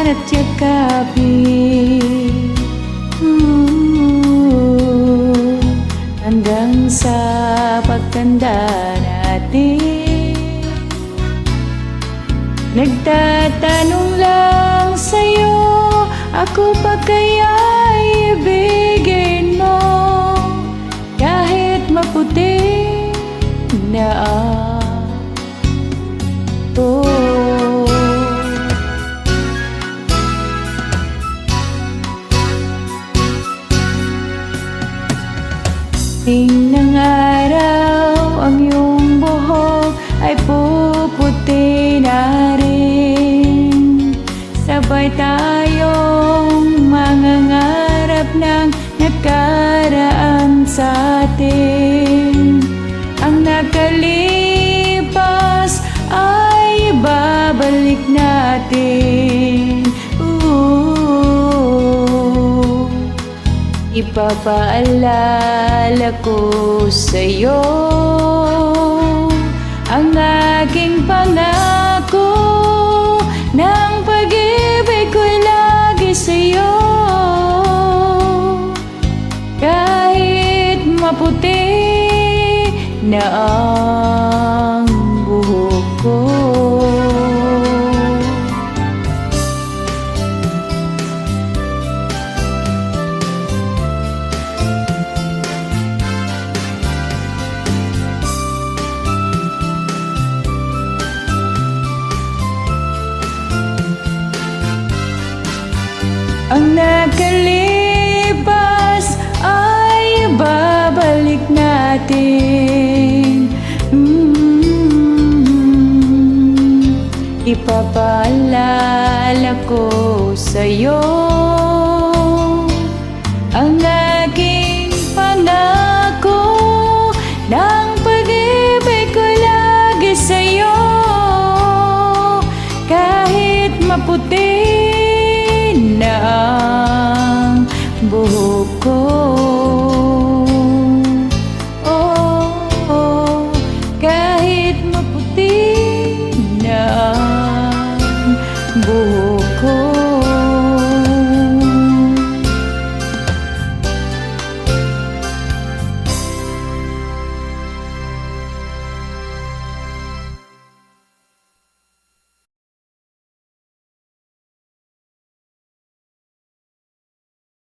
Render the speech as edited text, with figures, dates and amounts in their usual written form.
at yakapin, hanggang sa pagtanda natin. Nagtatanong lang sa'yo, ako pa kaya ibigin mo, kahit maputi na ako. Ting ng araw, ang iyong buhok ay puputi na rin. Sabay tayong mangangarap ng nakaraan sa atin. Ang nakalipas ay babalik natin. Ipapaalala ko sa'yo ang aking pangako ng pag-ibig ko'y lagi sa'yo. Kahit maputi na ang buhok ko, ang nakalipas ay babalik natin. Ipapaalala ko sa'yo ang aking pangako ng pag-ibig ko lagi sa'yo. Kahit maputi na ang buhok ko, kahit maputi na ang buhok